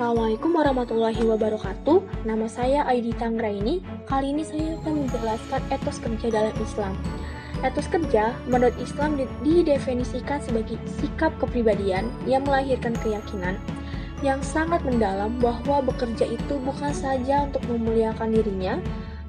Assalamualaikum warahmatullahi wabarakatuh. Nama saya Aidita Anggraini. Kali ini saya akan menjelaskan etos kerja dalam Islam. Etos kerja menurut Islam didefinisikan sebagai sikap kepribadian yang melahirkan keyakinan yang sangat mendalam bahwa bekerja itu bukan saja untuk memuliakan dirinya,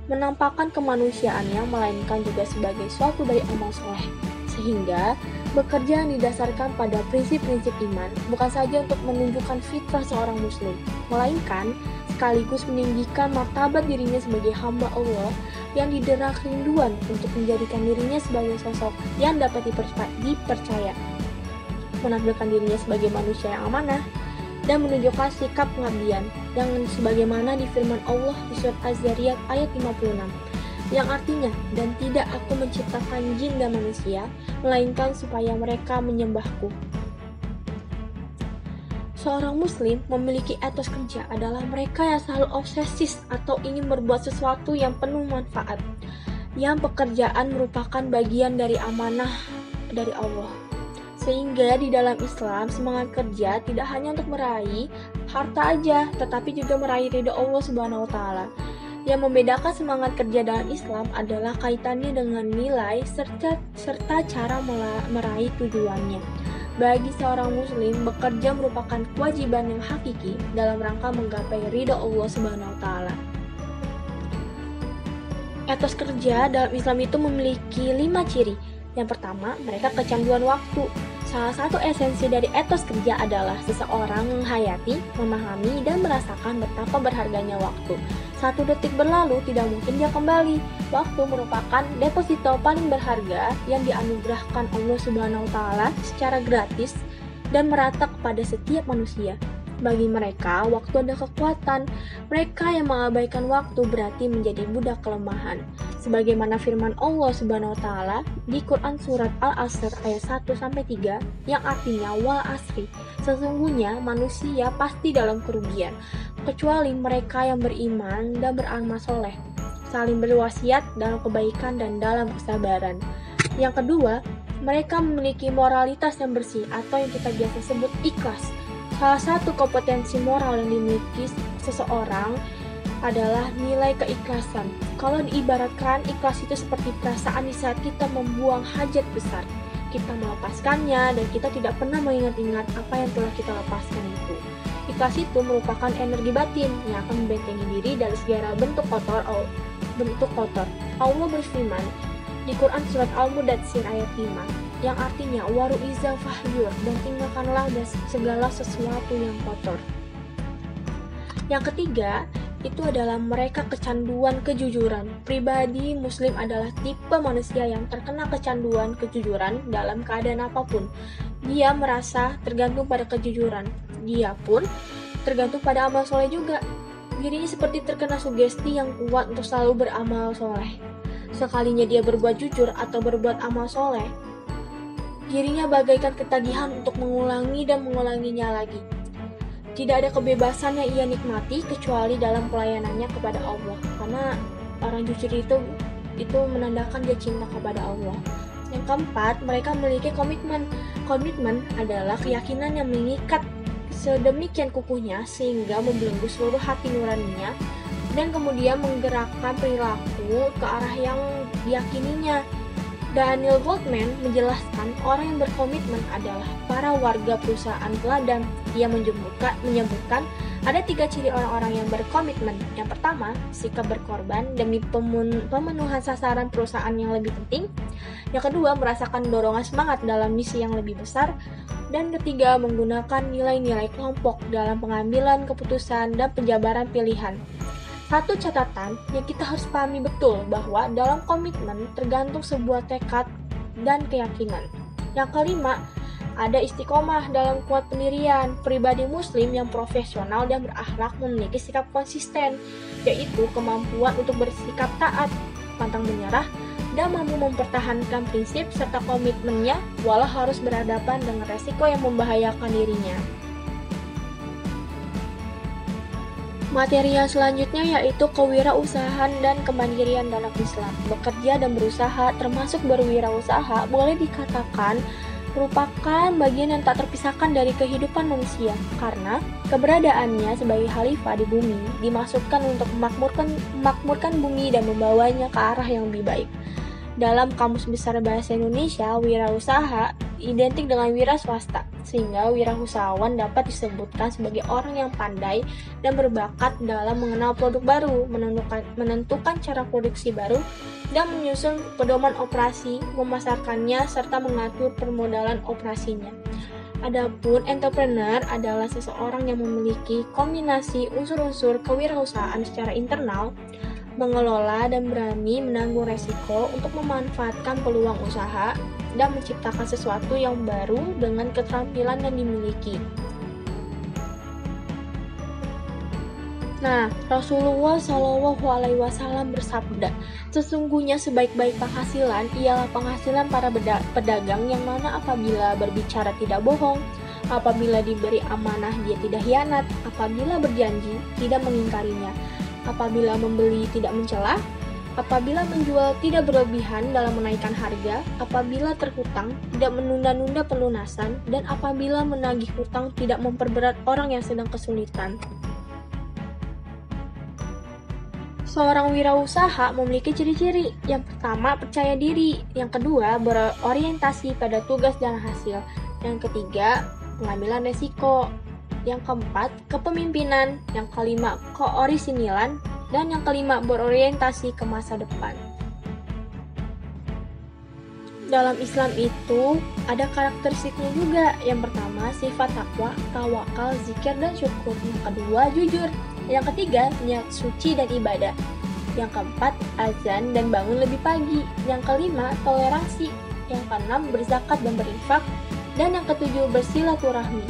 menampakkan kemanusiaannya, melainkan juga sebagai suatu dari amal soleh. Sehingga bekerja yang didasarkan pada prinsip-prinsip iman bukan saja untuk menunjukkan fitrah seorang muslim, melainkan sekaligus meninggikan martabat dirinya sebagai hamba Allah yang didera kerinduan untuk menjadikan dirinya sebagai sosok yang dapat dipercaya, menampilkan dirinya sebagai manusia yang amanah, dan menunjukkan sikap pengabdian yang sebagaimana di firman Allah di surat Az-Zariyat ayat 56. Yang artinya, dan tidak aku menciptakan jin dan manusia, melainkan supaya mereka menyembahku. Seorang muslim memiliki etos kerja adalah mereka yang selalu obsesif atau ingin berbuat sesuatu yang penuh manfaat, yang pekerjaan merupakan bagian dari amanah dari Allah. Sehingga di dalam Islam, semangat kerja tidak hanya untuk meraih harta aja, tetapi juga meraih ridha Allah Subhanahu wa Ta'ala. Yang membedakan semangat kerja dalam Islam adalah kaitannya dengan nilai serta cara meraih tujuannya. Bagi seorang muslim, bekerja merupakan kewajiban yang hakiki dalam rangka menggapai ridha Allah Subhanahu wa Ta'ala. Etos kerja dalam Islam itu memiliki 5 ciri. Yang pertama, mereka kecanduan waktu. Salah satu esensi dari etos kerja adalah seseorang menghayati, memahami, dan merasakan betapa berharganya waktu. 1 detik berlalu tidak mungkin dia kembali. Waktu merupakan deposito paling berharga yang dianugerahkan Allah Subhanahu wa Ta'ala secara gratis dan merata kepada setiap manusia. Bagi mereka, waktu adalah kekuatan. Mereka yang mengabaikan waktu berarti menjadi budak kelemahan. Sebagaimana firman Allah Subhanahu wa Ta'ala di Quran surat Al-Asr ayat 1-3 yang artinya wal asri, sesungguhnya manusia pasti dalam kerugian kecuali mereka yang beriman dan beramal soleh, saling berwasiat dalam kebaikan dan dalam kesabaran. Yang kedua, mereka memiliki moralitas yang bersih atau yang kita biasa sebut ikhlas. Salah satu kompetensi moral yang dimiliki seseorang adalah nilai keikhlasan. Kalau diibaratkan, ikhlas itu seperti perasaan di saat kita membuang hajat besar. Kita melepaskannya dan kita tidak pernah mengingat-ingat apa yang telah kita lepaskan itu. Ikhlas itu merupakan energi batin yang akan membentengi diri dari segala bentuk kotor. Allah berfirman di Quran surat Al-Mudatsir ayat 5 yang artinya waru iza fahyur, dan tinggalkanlah segala sesuatu yang kotor. Yang ketiga, itu adalah mereka kecanduan kejujuran. Pribadi muslim adalah tipe manusia yang terkena kecanduan kejujuran dalam keadaan apapun. Dia merasa tergantung pada kejujuran. Dia pun tergantung pada amal soleh juga. Dirinya seperti terkena sugesti yang kuat untuk selalu beramal soleh. Sekalinya dia berbuat jujur atau berbuat amal soleh, dirinya bagaikan ketagihan untuk mengulangi dan mengulanginya lagi. Tidak ada kebebasan yang ia nikmati kecuali dalam pelayanannya kepada Allah. Karena orang jujur itu menandakan dia cinta kepada Allah. Yang keempat, mereka memiliki komitmen. Komitmen adalah keyakinan yang mengikat sedemikian kukuhnya sehingga membelenggu seluruh hati nuraninya dan kemudian menggerakkan perilaku ke arah yang diyakininya. Daniel Goldman menjelaskan orang yang berkomitmen adalah para warga perusahaan teladan. Ia menyebutkan ada 3 ciri orang-orang yang berkomitmen. Yang pertama, sikap berkorban demi pemenuhan sasaran perusahaan yang lebih penting. Yang kedua, merasakan dorongan semangat dalam misi yang lebih besar. Dan ketiga, menggunakan nilai-nilai kelompok dalam pengambilan keputusan dan penjabaran pilihan. Satu catatan yang kita harus pahami betul bahwa dalam komitmen tergantung sebuah tekad dan keyakinan. Yang kelima, ada istiqomah dalam kuat pendirian. Pribadi muslim yang profesional dan berakhlak memiliki sikap konsisten, yaitu kemampuan untuk bersikap taat, pantang menyerah, dan mampu mempertahankan prinsip serta komitmennya walau harus berhadapan dengan resiko yang membahayakan dirinya. Materi yang selanjutnya yaitu kewirausahaan dan kemandirian dalam Islam. Bekerja dan berusaha, termasuk berwirausaha, boleh dikatakan merupakan bagian yang tak terpisahkan dari kehidupan manusia, karena keberadaannya sebagai khalifah di bumi dimaksudkan untuk memakmurkan bumi dan membawanya ke arah yang lebih baik. Dalam Kamus Besar Bahasa Indonesia, wirausaha identik dengan wira swasta, sehingga wirausahawan dapat disebutkan sebagai orang yang pandai dan berbakat dalam mengenal produk baru, menentukan cara produksi baru, dan menyusun pedoman operasi, memasarkannya, serta mengatur permodalan operasinya. Adapun entrepreneur adalah seseorang yang memiliki kombinasi unsur-unsur kewirausahaan secara internal, mengelola dan berani menanggung resiko untuk memanfaatkan peluang usaha dan menciptakan sesuatu yang baru dengan keterampilan yang dimiliki. Nah, Rasulullah Shallallahu Alaihi Wasallam bersabda, sesungguhnya sebaik-baik penghasilan ialah penghasilan para pedagang yang mana apabila berbicara tidak bohong, apabila diberi amanah dia tidak hianat, apabila berjanji tidak mengingkarinya, apabila membeli tidak mencela, apabila menjual tidak berlebihan dalam menaikkan harga, apabila terhutang tidak menunda-nunda pelunasan, dan apabila menagih hutang tidak memperberat orang yang sedang kesulitan. Seorang wirausaha memiliki ciri-ciri. Yang pertama, percaya diri. Yang kedua, berorientasi pada tugas dan hasil. Yang ketiga, pengambilan resiko. Yang keempat, kepemimpinan. Yang kelima, keorisinilan. Dan yang kelima, berorientasi ke masa depan. Dalam Islam itu ada karakteristiknya juga. Yang pertama, sifat takwa, tawakal, zikir, dan syukur. Yang kedua, jujur. Yang ketiga, niat suci dan ibadah. Yang keempat, azan dan bangun lebih pagi. Yang kelima, toleransi. Yang keenam, berzakat dan berinfak. Dan yang ketujuh, bersilaturahmi.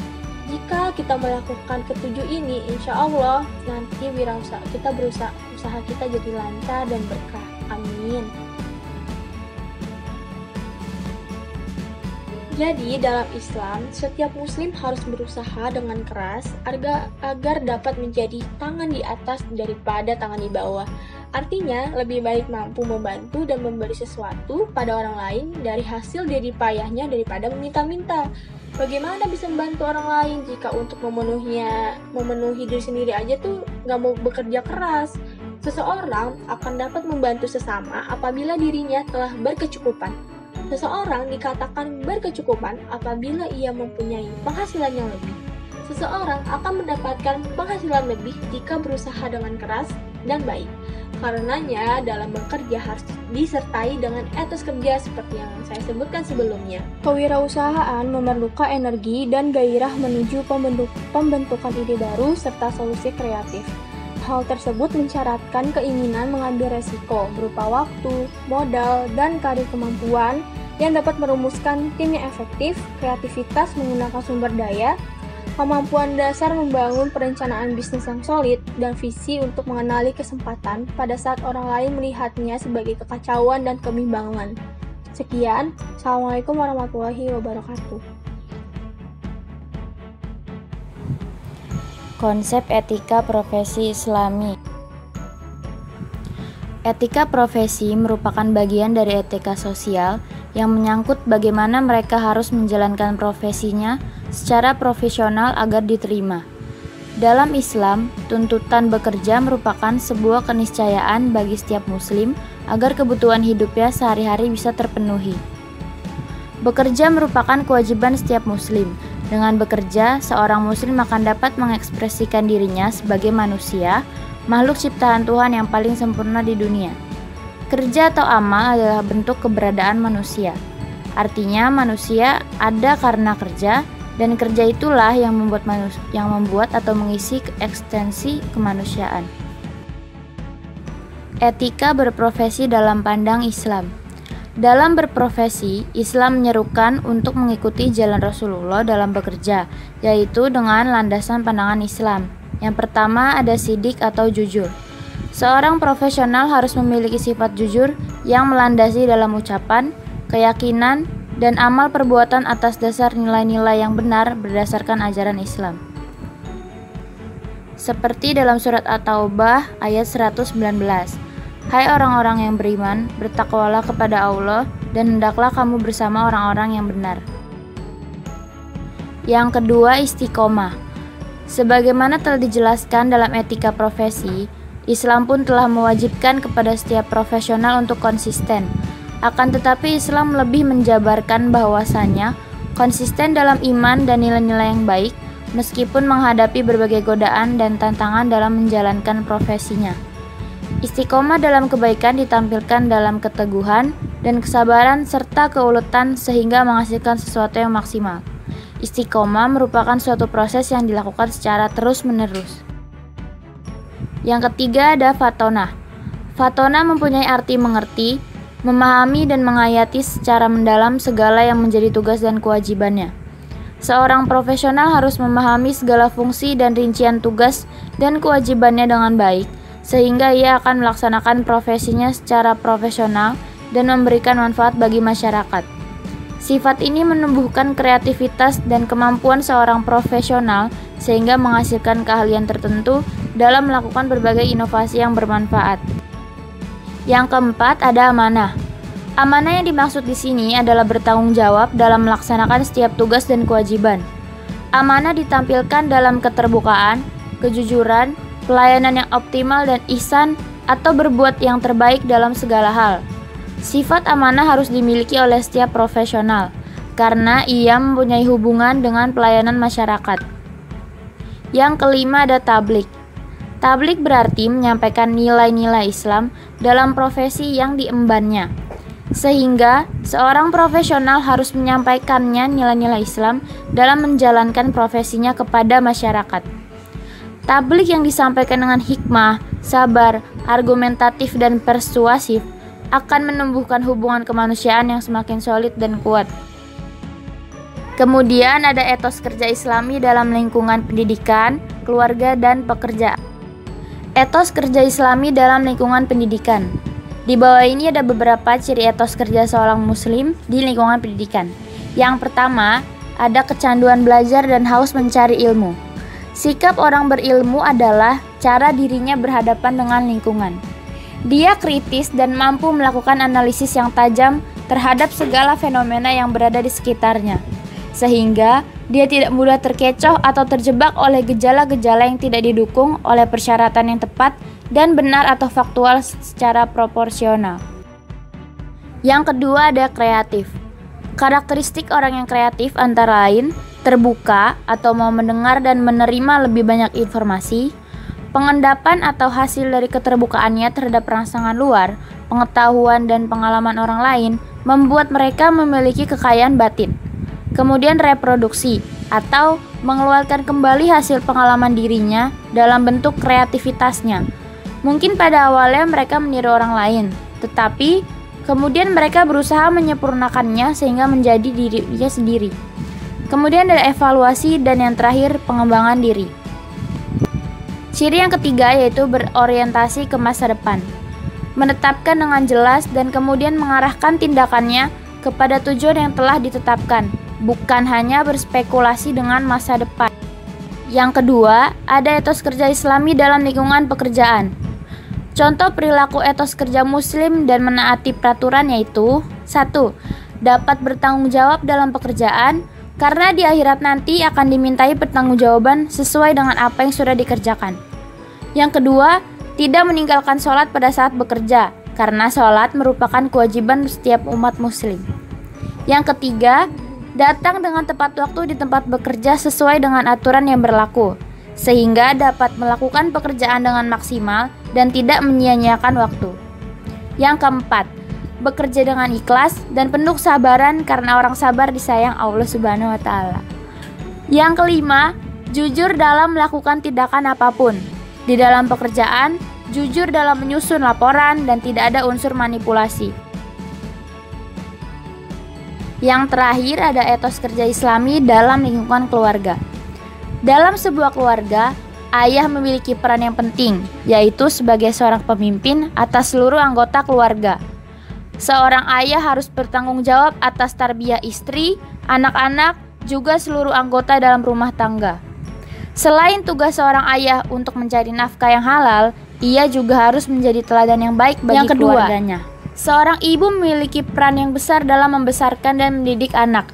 Jika kita melakukan ketujuh ini, insya Allah nanti usaha kita jadi lancar dan berkah. Amin. Jadi, dalam Islam, setiap muslim harus berusaha dengan keras agar dapat menjadi tangan di atas daripada tangan di bawah. Artinya, lebih baik mampu membantu dan memberi sesuatu pada orang lain dari hasil jerih payahnya daripada meminta-minta. Bagaimana bisa membantu orang lain jika untuk memenuhi diri sendiri aja tuh nggak mau bekerja keras? Seseorang akan dapat membantu sesama apabila dirinya telah berkecukupan. Seseorang dikatakan berkecukupan apabila ia mempunyai penghasilan yang lebih. Seseorang akan mendapatkan penghasilan lebih jika berusaha dengan keras dan baik. Karenanya, dalam bekerja harus disertai dengan etos kerja seperti yang saya sebutkan sebelumnya. Kewirausahaan memerlukan energi dan gairah menuju pembentukan ide baru serta solusi kreatif. Hal tersebut mensyaratkan keinginan mengambil resiko berupa waktu, modal, dan kadar kemampuan yang dapat merumuskan tim yang efektif, kreativitas menggunakan sumber daya, kemampuan dasar membangun perencanaan bisnis yang solid, dan visi untuk mengenali kesempatan pada saat orang lain melihatnya sebagai kekacauan dan kebimbangan. Sekian, Assalamualaikum warahmatullahi wabarakatuh. Konsep etika profesi Islami. Etika profesi merupakan bagian dari etika sosial yang menyangkut bagaimana mereka harus menjalankan profesinya secara profesional agar diterima. Dalam Islam, tuntutan bekerja merupakan sebuah keniscayaan bagi setiap muslim agar kebutuhan hidupnya sehari-hari bisa terpenuhi. Bekerja merupakan kewajiban setiap muslim. Dengan bekerja, seorang muslim akan dapat mengekspresikan dirinya sebagai manusia, makhluk ciptaan Tuhan yang paling sempurna di dunia. Kerja atau amal adalah bentuk keberadaan manusia. Artinya manusia ada karena kerja, dan kerja itulah yang membuat atau mengisi ekstensi kemanusiaan. Etika berprofesi dalam pandang Islam. Dalam berprofesi, Islam menyerukan untuk mengikuti jalan Rasulullah dalam bekerja, yaitu dengan landasan pandangan Islam. Yang pertama ada sidik atau jujur. Seorang profesional harus memiliki sifat jujur yang melandasi dalam ucapan, keyakinan, dan amal perbuatan atas dasar nilai-nilai yang benar berdasarkan ajaran Islam. Seperti dalam surat At-Taubah ayat 119. Hai orang-orang yang beriman, bertakwalah kepada Allah dan hendaklah kamu bersama orang-orang yang benar. Yang kedua, istiqomah. Sebagaimana telah dijelaskan dalam etika profesi, Islam pun telah mewajibkan kepada setiap profesional untuk konsisten. Akan tetapi Islam lebih menjabarkan bahwasanya konsisten dalam iman dan nilai-nilai yang baik meskipun menghadapi berbagai godaan dan tantangan dalam menjalankan profesinya. Istiqomah dalam kebaikan ditampilkan dalam keteguhan dan kesabaran serta keuletan sehingga menghasilkan sesuatu yang maksimal. Istiqomah merupakan suatu proses yang dilakukan secara terus-menerus. Yang ketiga ada fatonah. Fatonah mempunyai arti mengerti, memahami dan menghayati secara mendalam segala yang menjadi tugas dan kewajibannya. Seorang profesional harus memahami segala fungsi dan rincian tugas dan kewajibannya dengan baik, sehingga ia akan melaksanakan profesinya secara profesional dan memberikan manfaat bagi masyarakat. Sifat ini menumbuhkan kreativitas dan kemampuan seorang profesional sehingga menghasilkan keahlian tertentu dalam melakukan berbagai inovasi yang bermanfaat. Yang keempat ada amanah. Amanah yang dimaksud di sini adalah bertanggung jawab dalam melaksanakan setiap tugas dan kewajiban. Amanah ditampilkan dalam keterbukaan, kejujuran, pelayanan yang optimal dan ihsan atau berbuat yang terbaik dalam segala hal. Sifat amanah harus dimiliki oleh setiap profesional karena ia mempunyai hubungan dengan pelayanan masyarakat. Yang kelima ada tablik. Tablik berarti menyampaikan nilai-nilai Islam dalam profesi yang diembannya. Sehingga seorang profesional harus menyampaikannya nilai-nilai Islam dalam menjalankan profesinya kepada masyarakat. Tablik yang disampaikan dengan hikmah, sabar, argumentatif dan persuasif akan menumbuhkan hubungan kemanusiaan yang semakin solid dan kuat. Kemudian ada etos kerja Islami dalam lingkungan pendidikan, keluarga, dan pekerjaan. Etos kerja Islami dalam lingkungan pendidikan. Di bawah ini ada beberapa ciri etos kerja seorang muslim di lingkungan pendidikan. Yang pertama, ada kecanduan belajar dan haus mencari ilmu. Sikap orang berilmu adalah cara dirinya berhadapan dengan lingkungan. Dia kritis dan mampu melakukan analisis yang tajam terhadap segala fenomena yang berada di sekitarnya, sehingga dia tidak mudah terkecoh atau terjebak oleh gejala-gejala yang tidak didukung oleh persyaratan yang tepat dan benar atau faktual secara proporsional. Yang kedua ada kreatif. Karakteristik orang yang kreatif antara lain terbuka atau mau mendengar dan menerima lebih banyak informasi, pengendapan atau hasil dari keterbukaannya terhadap rangsangan luar, pengetahuan dan pengalaman orang lain membuat mereka memiliki kekayaan batin. Kemudian reproduksi atau mengeluarkan kembali hasil pengalaman dirinya dalam bentuk kreativitasnya. Mungkin pada awalnya mereka meniru orang lain, tetapi kemudian mereka berusaha menyempurnakannya sehingga menjadi dirinya sendiri. Kemudian ada evaluasi dan yang terakhir pengembangan diri. Ciri yang ketiga yaitu berorientasi ke masa depan. Menetapkan dengan jelas dan kemudian mengarahkan tindakannya kepada tujuan yang telah ditetapkan, bukan hanya berspekulasi dengan masa depan. Yang kedua, ada etos kerja Islami dalam lingkungan pekerjaan. Contoh perilaku etos kerja muslim dan menaati peraturan yaitu 1. Dapat bertanggung jawab dalam pekerjaan karena di akhirat nanti akan dimintai pertanggungjawaban sesuai dengan apa yang sudah dikerjakan. Yang kedua, tidak meninggalkan sholat pada saat bekerja karena sholat merupakan kewajiban setiap umat muslim. Yang ketiga, datang dengan tepat waktu di tempat bekerja sesuai dengan aturan yang berlaku, sehingga dapat melakukan pekerjaan dengan maksimal dan tidak menyia-nyiakan waktu. Yang keempat, bekerja dengan ikhlas dan penuh kesabaran karena orang sabar disayang Allah Subhanahu wa Ta'ala. Yang kelima, jujur dalam melakukan tindakan apapun. Di dalam pekerjaan, jujur dalam menyusun laporan dan tidak ada unsur manipulasi. Yang terakhir ada etos kerja Islami dalam lingkungan keluarga. Dalam sebuah keluarga, ayah memiliki peran yang penting, yaitu sebagai seorang pemimpin atas seluruh anggota keluarga. Seorang ayah harus bertanggung jawab atas tarbiyah istri, anak-anak, juga seluruh anggota dalam rumah tangga. Selain tugas seorang ayah untuk mencari nafkah yang halal, ia juga harus menjadi teladan yang baik bagi keluarganya. Seorang ibu memiliki peran yang besar dalam membesarkan dan mendidik anak.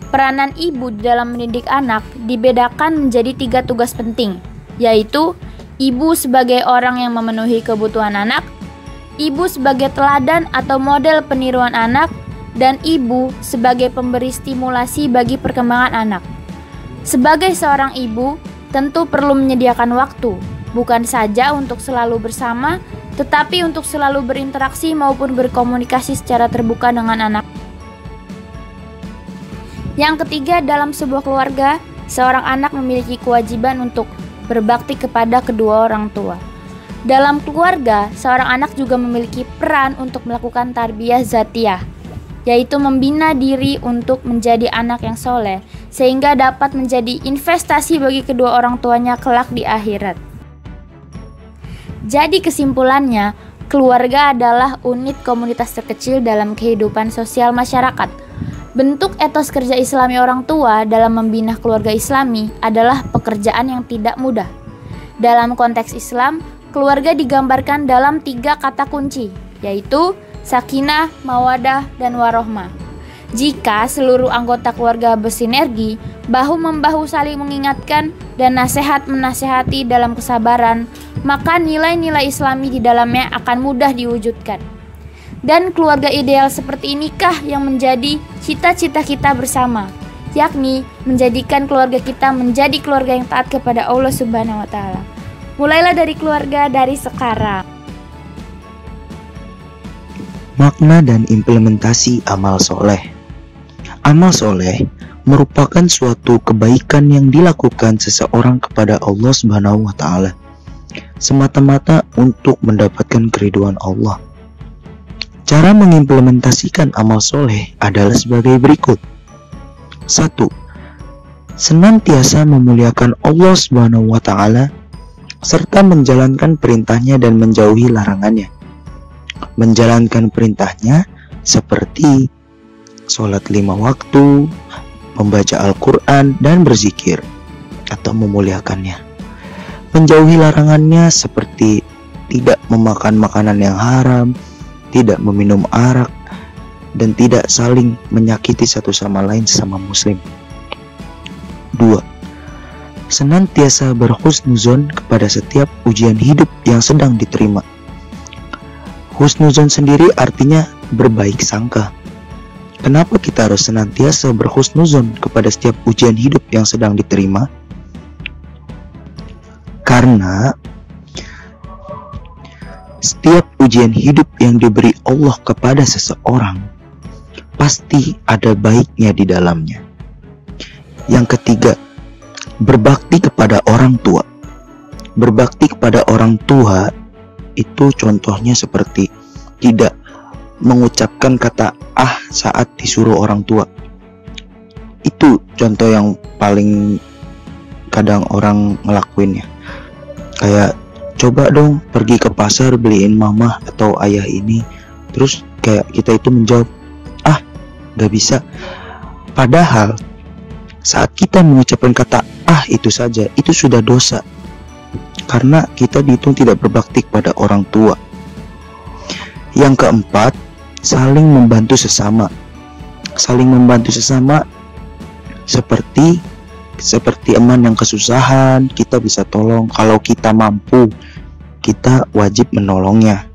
peranan ibu di dalam mendidik anak dibedakan menjadi 3 tugas penting, yaitu ibu sebagai orang yang memenuhi kebutuhan anak, ibu sebagai teladan atau model peniruan anak, dan ibu sebagai pemberi stimulasi bagi perkembangan anak. Sebagai seorang ibu, tentu perlu menyediakan waktu, bukan saja untuk selalu bersama, tetapi untuk selalu berinteraksi maupun berkomunikasi secara terbuka dengan anak. Yang ketiga, dalam sebuah keluarga, seorang anak memiliki kewajiban untuk berbakti kepada kedua orang tua. Dalam keluarga, seorang anak juga memiliki peran untuk melakukan tarbiyah zatiyah, yaitu membina diri untuk menjadi anak yang soleh, sehingga dapat menjadi investasi bagi kedua orang tuanya kelak di akhirat. Jadi kesimpulannya, keluarga adalah unit komunitas terkecil dalam kehidupan sosial masyarakat. Bentuk etos kerja Islami orang tua dalam membina keluarga Islami adalah pekerjaan yang tidak mudah. Dalam konteks Islam, keluarga digambarkan dalam 3 kata kunci, yaitu sakinah, mawadah, dan warohmah. Jika seluruh anggota keluarga bersinergi, bahu-membahu saling mengingatkan, dan nasihat-menasehati dalam kesabaran, maka nilai-nilai Islami di dalamnya akan mudah diwujudkan. Dan keluarga ideal seperti inikah yang menjadi cita-cita kita bersama, yakni menjadikan keluarga kita menjadi keluarga yang taat kepada Allah Subhanahu wa Ta'ala. Mulailah dari keluarga dari sekarang. Makna dan implementasi amal soleh. Amal soleh merupakan suatu kebaikan yang dilakukan seseorang kepada Allah Subhanahu wa Ta'ala semata-mata untuk mendapatkan keriduan Allah. Cara mengimplementasikan amal soleh adalah sebagai berikut. 1. Senantiasa memuliakan Allah Subhanahu wa Ta'ala serta menjalankan perintahnya dan menjauhi larangannya. Menjalankan perintahnya seperti sholat 5 waktu, membaca Al-Quran, dan berzikir atau memuliakannya. Menjauhi larangannya seperti tidak memakan makanan yang haram, tidak meminum arak, dan tidak saling menyakiti satu sama lain sesama muslim. 2. Senantiasa berhusnuzon kepada setiap ujian hidup yang sedang diterima. Husnuzon sendiri artinya berbaik sangka. Kenapa kita harus senantiasa berhusnuzon kepada setiap ujian hidup yang sedang diterima? Karena setiap ujian hidup yang diberi Allah kepada seseorang pasti ada baiknya di dalamnya. Yang ketiga, berbakti kepada orang tua. Berbakti kepada orang tua itu contohnya seperti tidak mengucapkan kata saat disuruh orang tua. Itu contoh yang paling kadang orang ngelakuinnya. Kayak coba dong pergi ke pasar beliin mama atau ayah ini. Terus kayak kita itu menjawab, gak bisa. Padahal saat kita mengucapkan kata itu saja, itu sudah dosa. Karena kita dihitung tidak berbakti kepada orang tua. Yang keempat, saling membantu sesama. Saling membantu sesama seperti teman yang kesusahan, kita bisa tolong. Kalau kita mampu, kita wajib menolongnya.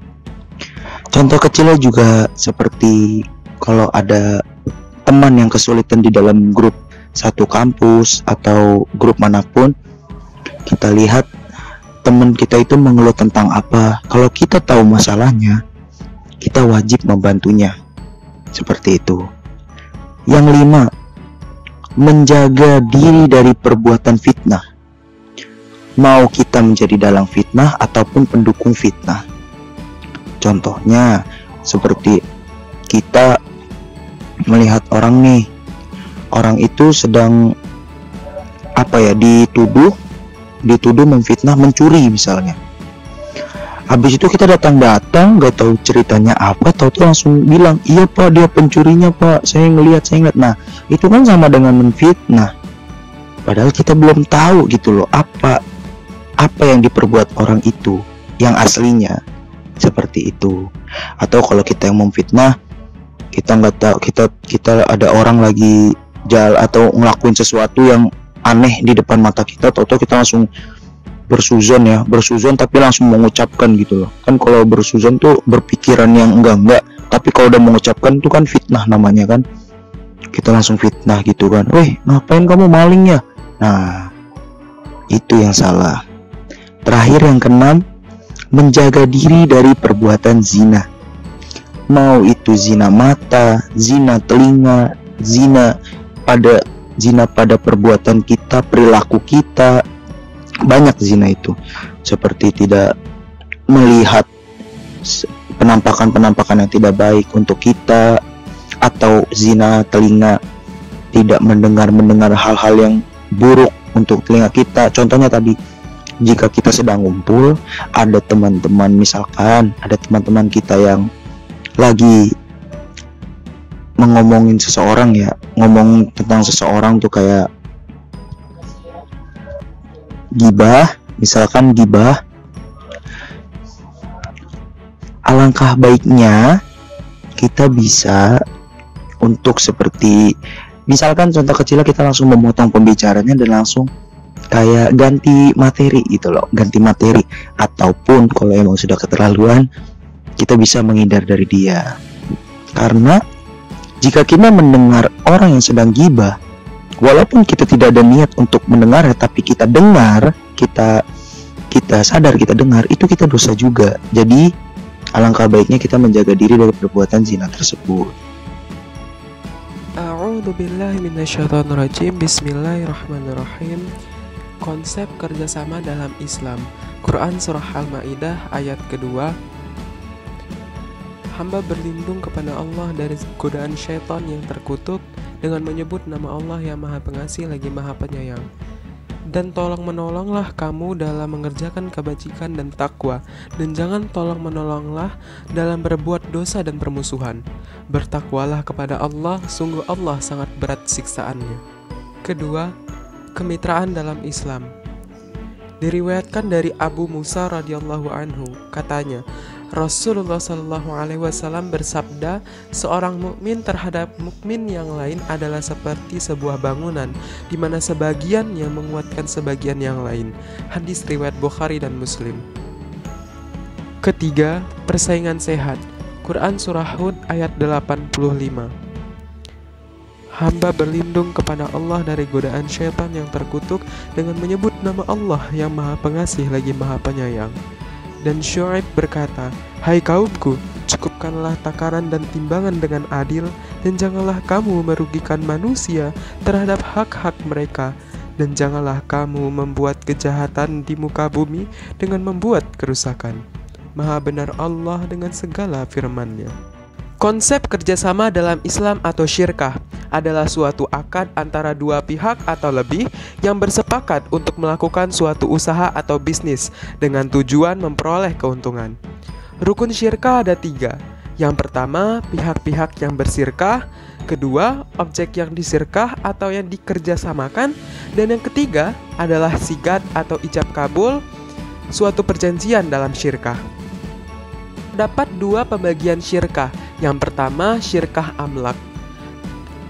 Contoh kecilnya juga seperti kalau ada teman yang kesulitan di dalam grup satu kampus atau grup manapun, kita lihat teman kita itu mengeluh tentang apa. Kalau kita tahu masalahnya, kita wajib membantunya. Seperti itu. Yang 5, menjaga diri dari perbuatan fitnah. Mau kita menjadi dalang fitnah ataupun pendukung fitnah. Contohnya seperti kita melihat orang nih, orang itu sedang dituduh memfitnah, mencuri misalnya. Habis itu kita datang gak tahu ceritanya apa, tahu langsung bilang, iya pak dia pencurinya pak, saya ngelihat. Nah itu kan sama dengan menfitnah. Padahal kita belum tahu gitu loh apa yang diperbuat orang itu yang aslinya seperti itu. Atau kalau kita yang memfitnah, kita nggak tahu, kita ada orang lagi atau ngelakuin sesuatu yang aneh di depan mata kita, atau kita langsung bersuzon tapi langsung mengucapkan gitu loh. Kan kalau bersuzon tuh berpikiran yang enggak, tapi kalau udah mengucapkan tuh kan fitnah namanya kan. Kita langsung fitnah gitu kan, "Weh, ngapain kamu maling ya?" Nah, itu yang salah. Terakhir yang keenam, menjaga diri dari perbuatan zina. Mau itu zina mata, zina telinga, zina pada perbuatan kita, perilaku kita. Banyak zina itu, seperti tidak melihat penampakan yang tidak baik untuk kita, atau zina telinga, tidak mendengar hal-hal yang buruk untuk telinga kita. Contohnya tadi, jika kita sedang ngumpul, ada teman-teman, misalkan ada teman-teman kita yang lagi ngomong tentang seseorang tuh kayak misalkan gibah, alangkah baiknya kita bisa untuk seperti misalkan contoh kecilnya, kita langsung memotong pembicaranya dan langsung kayak ganti materi gitu loh, ataupun kalau emang sudah keterlaluan, kita bisa menghindar dari dia. Karena jika kita mendengar orang yang sedang gibah, walaupun kita tidak ada niat untuk mendengar, tapi kita dengar, kita sadar kita dengar, itu kita dosa juga. Jadi alangkah baiknya kita menjaga diri dari perbuatan zina tersebut. A'udzubillahi minasyaitonirrajim. Bismillahirrahmanirrahim. Konsep kerjasama dalam Islam. Quran Surah Al-Ma'idah ayat kedua. Hamba berlindung kepada Allah dari godaan syaitan yang terkutuk dengan menyebut nama Allah yang Maha Pengasih lagi Maha Penyayang. Dan tolong menolonglah kamu dalam mengerjakan kebajikan dan takwa, dan jangan tolong menolonglah dalam berbuat dosa dan permusuhan. Bertakwalah kepada Allah, sungguh Allah sangat berat siksaannya. Kedua, kemitraan dalam Islam. Diriwayatkan dari Abu Musa radhiyallahu anhu, katanya, Rasulullah Shallallahu Alaihi Wasallam bersabda, seorang mukmin terhadap mukmin yang lain adalah seperti sebuah bangunan, di mana sebagian yang menguatkan sebagian yang lain. Hadis riwayat Bukhari dan Muslim. Ketiga, persaingan sehat. Quran Surah Hud ayat 85. Hamba berlindung kepada Allah dari godaan syaitan yang terkutuk dengan menyebut nama Allah yang Maha Pengasih lagi Maha Penyayang. Dan Syuaib berkata, "Hai kaumku, cukupkanlah takaran dan timbangan dengan adil, dan janganlah kamu merugikan manusia terhadap hak-hak mereka, dan janganlah kamu membuat kejahatan di muka bumi dengan membuat kerusakan. Maha benar Allah dengan segala firman-Nya." Konsep kerjasama dalam Islam atau syirkah adalah suatu akad antara dua pihak atau lebih yang bersepakat untuk melakukan suatu usaha atau bisnis dengan tujuan memperoleh keuntungan. Rukun syirkah ada 3. Yang pertama, pihak-pihak yang bersirkah. Kedua, objek yang disirkah atau yang dikerjasamakan. Dan yang ketiga adalah sigat atau ijab kabul, suatu perjanjian dalam syirkah. Terdapat 2 pembagian syirkah. Yang pertama, syirkah amlak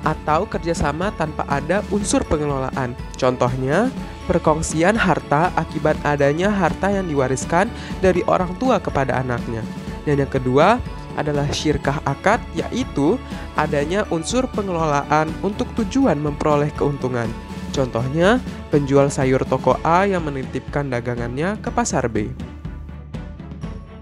atau kerjasama tanpa ada unsur pengelolaan. Contohnya, perkongsian harta akibat adanya harta yang diwariskan dari orang tua kepada anaknya. Dan yang kedua adalah syirkah akad, yaitu adanya unsur pengelolaan untuk tujuan memperoleh keuntungan. Contohnya, penjual sayur toko A yang menitipkan dagangannya ke pasar B.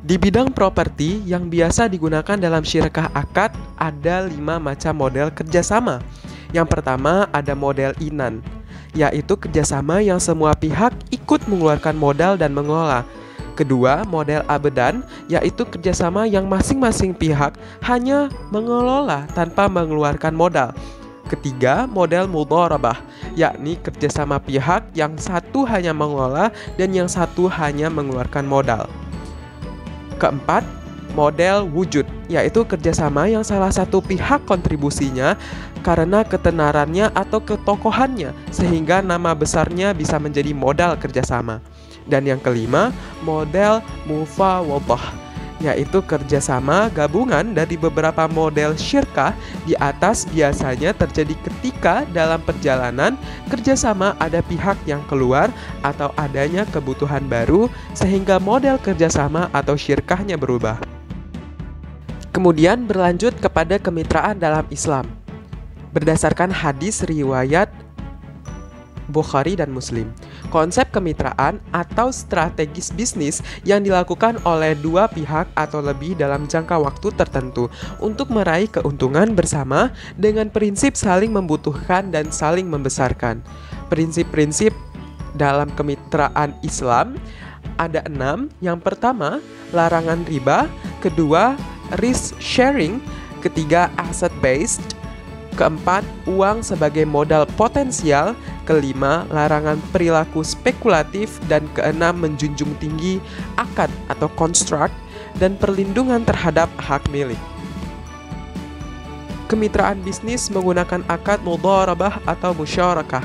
Di bidang properti yang biasa digunakan dalam syirkah akad ada 5 macam model kerjasama. Yang pertama ada model inan, yaitu kerjasama yang semua pihak ikut mengeluarkan modal dan mengelola. Kedua, model abedan, yaitu kerjasama yang masing-masing pihak hanya mengelola tanpa mengeluarkan modal. Ketiga, model mudharabah, yakni kerjasama pihak yang satu hanya mengelola dan yang satu hanya mengeluarkan modal. Keempat, model wujud, yaitu kerjasama yang salah satu pihak kontribusinya karena ketenarannya atau ketokohannya, sehingga nama besarnya bisa menjadi modal kerjasama. Dan yang kelima, model mufawadah, yaitu kerjasama gabungan dari beberapa model syirkah. Di atas biasanya terjadi ketika dalam perjalanan kerjasama ada pihak yang keluar atau adanya kebutuhan baru sehingga model kerjasama atau syirkahnya berubah. Kemudian berlanjut kepada kemitraan dalam Islam. Berdasarkan hadis riwayat Bukhari dan Muslim, konsep kemitraan atau strategis bisnis yang dilakukan oleh dua pihak atau lebih dalam jangka waktu tertentu untuk meraih keuntungan bersama dengan prinsip saling membutuhkan dan saling membesarkan. Prinsip-prinsip dalam kemitraan Islam ada 6. Yang pertama, larangan riba. Kedua, risk sharing. Ketiga, asset based. Keempat, uang sebagai modal potensial. Kelima, larangan perilaku spekulatif. Dan keenam, menjunjung tinggi akad atau construct dan perlindungan terhadap hak milik. Kemitraan bisnis menggunakan akad mudharabah atau musyarakah.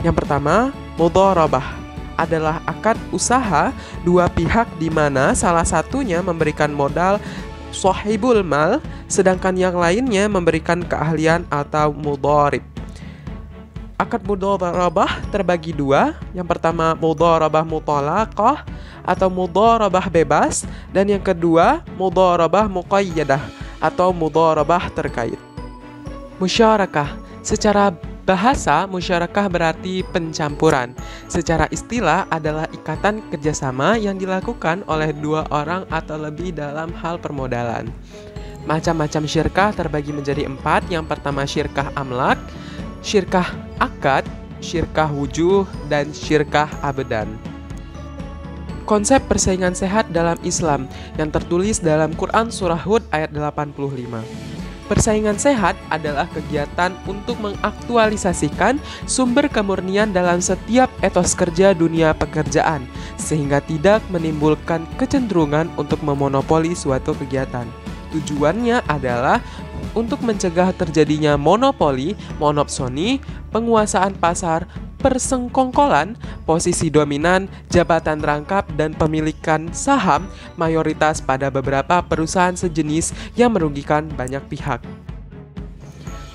Yang pertama, mudharabah adalah akad usaha dua pihak di mana salah satunya memberikan modal sahibul mal, sedangkan yang lainnya memberikan keahlian atau mudharib. Akad mudharabah terbagi dua. Yang pertama mudharabah mutalaqah atau mudharabah bebas, dan yang kedua mudharabah muqayyadah atau mudharabah terkait. Musyarakah. Secara bahasa, musyarakah berarti pencampuran. Secara istilah adalah ikatan kerjasama yang dilakukan oleh dua orang atau lebih dalam hal permodalan. Macam-macam syirkah terbagi menjadi 4. Yang pertama syirkah amlak, syirkah akad, syirkah wujuh, dan syirkah abadan. Konsep persaingan sehat dalam Islam yang tertulis dalam Quran Surah Hud ayat 85. Persaingan sehat adalah kegiatan untuk mengaktualisasikan sumber kemurnian dalam setiap etos kerja dunia pekerjaan, sehingga tidak menimbulkan kecenderungan untuk memonopoli suatu kegiatan. Tujuannya adalah untuk mencegah terjadinya monopoli, monopsoni, penguasaan pasar, persengkongkolan, posisi dominan, jabatan rangkap, dan pemilikan saham mayoritas pada beberapa perusahaan sejenis yang merugikan banyak pihak.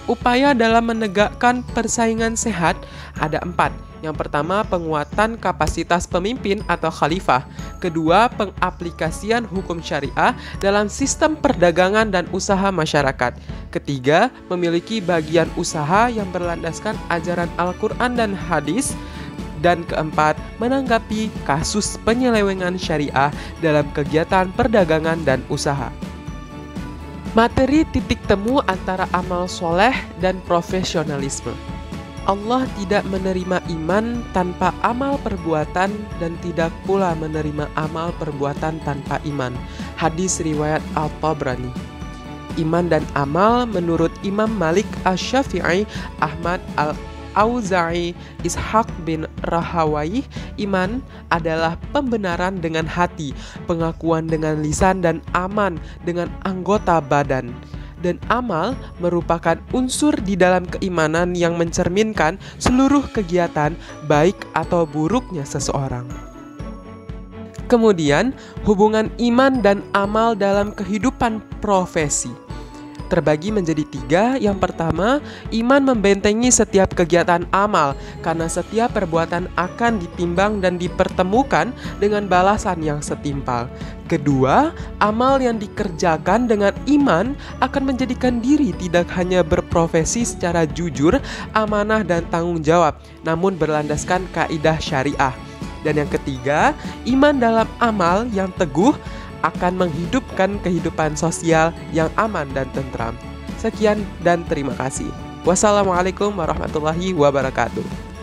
Upaya dalam menegakkan persaingan sehat ada 4. Yang pertama, penguatan kapasitas pemimpin atau khalifah. Kedua, pengaplikasian hukum syariah dalam sistem perdagangan dan usaha masyarakat. Ketiga, memiliki bagian usaha yang berlandaskan ajaran Al-Quran dan hadis. Dan keempat, menanggapi kasus penyelewengan syariah dalam kegiatan perdagangan dan usaha. Materi titik temu antara amal soleh dan profesionalisme. Allah tidak menerima iman tanpa amal perbuatan dan tidak pula menerima amal perbuatan tanpa iman. Hadis riwayat Al-Tabrani. Iman dan amal menurut Imam Malik Asy-Syafi'i, Ahmad Al-Auza'i, Ishaq bin Rahawayh, iman adalah pembenaran dengan hati, pengakuan dengan lisan, dan aman dengan anggota badan. Dan amal merupakan unsur di dalam keimanan yang mencerminkan seluruh kegiatan baik atau buruknya seseorang. Kemudian, hubungan iman dan amal dalam kehidupan profesi terbagi menjadi 3. Yang pertama, iman membentengi setiap kegiatan amal karena setiap perbuatan akan ditimbang dan dipertemukan dengan balasan yang setimpal. Kedua, amal yang dikerjakan dengan iman akan menjadikan diri tidak hanya berprofesi secara jujur, amanah, dan tanggung jawab, namun berlandaskan kaidah syariah. Dan yang ketiga, iman dalam amal yang teguh akan menghidupkan kehidupan sosial yang aman dan tentram. Sekian dan terima kasih. Wassalamualaikum warahmatullahi wabarakatuh.